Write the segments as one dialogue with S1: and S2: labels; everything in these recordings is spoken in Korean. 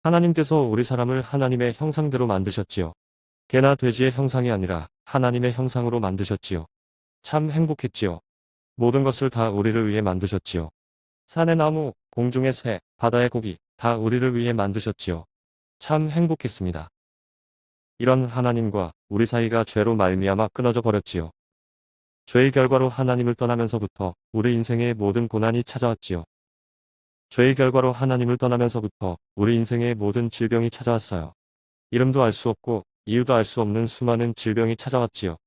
S1: 하나님께서 우리 사람을 하나님의 형상대로 만드셨지요. 개나 돼지의 형상이 아니라 하나님의 형상으로 만드셨지요. 참 행복했지요. 모든 것을 다 우리를 위해 만드셨지요. 산의 나무, 공중의 새, 바다의 고기, 다 우리를 위해 만드셨지요. 참 행복했습니다. 이런 하나님과 우리 사이가 죄로 말미암아 끊어져 버렸지요. 죄의 결과로 하나님을 떠나면서부터 우리 인생의 모든 고난이 찾아왔지요. 죄의 결과로 하나님을 떠나면서부터 우리 인생의 모든 질병이 찾아왔어요. 이름도 알 수 없고 이유도 알 수 없는 수많은 질병이 찾아왔지요.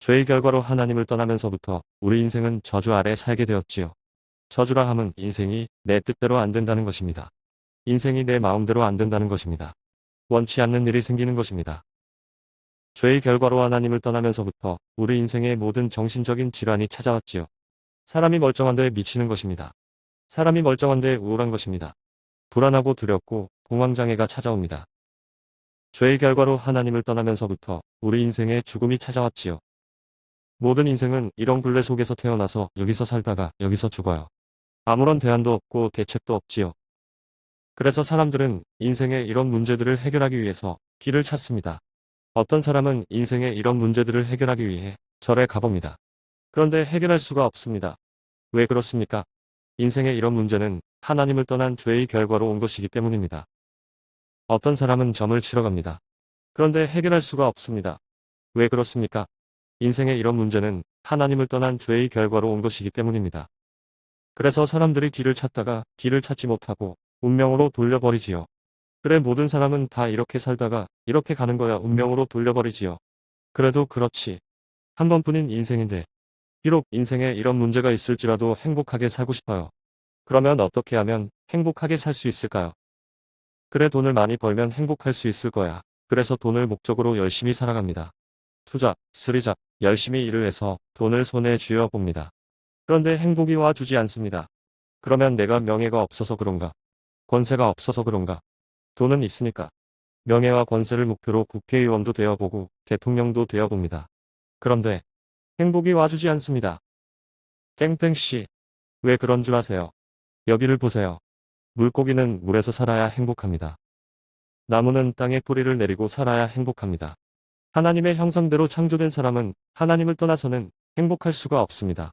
S1: 죄의 결과로 하나님을 떠나면서부터 우리 인생은 저주 아래 살게 되었지요. 저주라 함은 인생이 내 뜻대로 안 된다는 것입니다. 인생이 내 마음대로 안 된다는 것입니다. 원치 않는 일이 생기는 것입니다. 죄의 결과로 하나님을 떠나면서부터 우리 인생의 모든 정신적인 질환이 찾아왔지요. 사람이 멀쩡한데 미치는 것입니다. 사람이 멀쩡한데 우울한 것입니다. 불안하고 두렵고 공황장애가 찾아옵니다. 죄의 결과로 하나님을 떠나면서부터 우리 인생에 죽음이 찾아왔지요. 모든 인생은 이런 굴레 속에서 태어나서 여기서 살다가 여기서 죽어요. 아무런 대안도 없고 대책도 없지요. 그래서 사람들은 인생의 이런 문제들을 해결하기 위해서 길을 찾습니다. 어떤 사람은 인생의 이런 문제들을 해결하기 위해 절에 가봅니다. 그런데 해결할 수가 없습니다. 왜 그렇습니까? 인생의 이런 문제는 하나님을 떠난 죄의 결과로 온 것이기 때문입니다. 어떤 사람은 점을 치러 갑니다. 그런데 해결할 수가 없습니다. 왜 그렇습니까? 인생의 이런 문제는 하나님을 떠난 죄의 결과로 온 것이기 때문입니다. 그래서 사람들이 길을 찾다가 길을 찾지 못하고 운명으로 돌려버리지요. 그래 모든 사람은 다 이렇게 살다가 이렇게 가는 거야 운명으로 돌려버리지요. 그래도 그렇지. 한 번뿐인 인생인데 비록 인생에 이런 문제가 있을지라도 행복하게 살고 싶어요. 그러면 어떻게 하면 행복하게 살 수 있을까요? 그래 돈을 많이 벌면 행복할 수 있을 거야. 그래서 돈을 목적으로 열심히 살아갑니다. 투자, 스리잡, 열심히 일을 해서 돈을 손에 쥐어 봅니다. 그런데 행복이 와주지 않습니다. 그러면 내가 명예가 없어서 그런가? 권세가 없어서 그런가? 돈은 있으니까. 명예와 권세를 목표로 국회의원도 되어보고 대통령도 되어봅니다. 그런데 행복이 와주지 않습니다. 땡땡씨. 왜 그런 줄 아세요? 여기를 보세요. 물고기는 물에서 살아야 행복합니다. 나무는 땅에 뿌리를 내리고 살아야 행복합니다. 하나님의 형상대로 창조된 사람은 하나님을 떠나서는 행복할 수가 없습니다.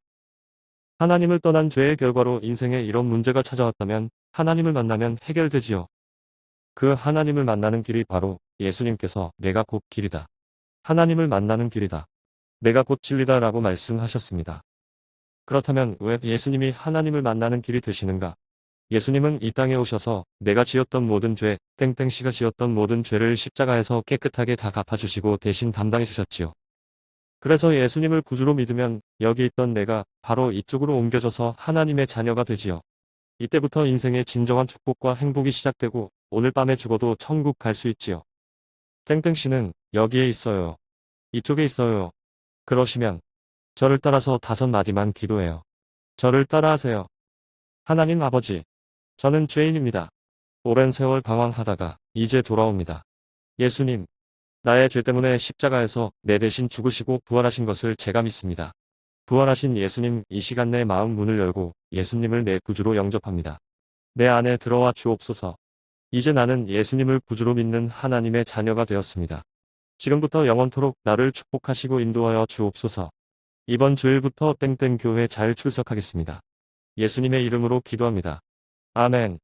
S1: 하나님을 떠난 죄의 결과로 인생에 이런 문제가 찾아왔다면 하나님을 만나면 해결되지요. 그 하나님을 만나는 길이 바로 예수님께서 내가 곧 길이다. 하나님을 만나는 길이다. 내가 곧 진리다 라고 말씀하셨습니다. 그렇다면 왜 예수님이 하나님을 만나는 길이 되시는가? 예수님은 이 땅에 오셔서 내가 지었던 모든 죄, 땡땡씨가 지었던 모든 죄를 십자가에서 깨끗하게 다 갚아주시고 대신 담당해 주셨지요. 그래서 예수님을 구주로 믿으면 여기 있던 내가 바로 이쪽으로 옮겨져서 하나님의 자녀가 되지요. 이때부터 인생의 진정한 축복과 행복이 시작되고 오늘 밤에 죽어도 천국 갈 수 있지요. 땡땡씨는 여기에 있어요. 이쪽에 있어요. 그러시면 저를 따라서 5마디만 기도해요. 저를 따라하세요. 하나님 아버지, 저는 죄인입니다. 오랜 세월 방황하다가 이제 돌아옵니다. 예수님, 나의 죄 때문에 십자가에서 내 대신 죽으시고 부활하신 것을 제가 믿습니다. 부활하신 예수님, 이 시간 내 마음 문을 열고 예수님을 내 구주로 영접합니다. 내 안에 들어와 주옵소서. 이제 나는 예수님을 구주로 믿는 하나님의 자녀가 되었습니다. 지금부터 영원토록 나를 축복하시고 인도하여 주옵소서. 이번 주일부터 땡땡 교회 잘 출석하겠습니다. 예수님의 이름으로 기도합니다. 아멘.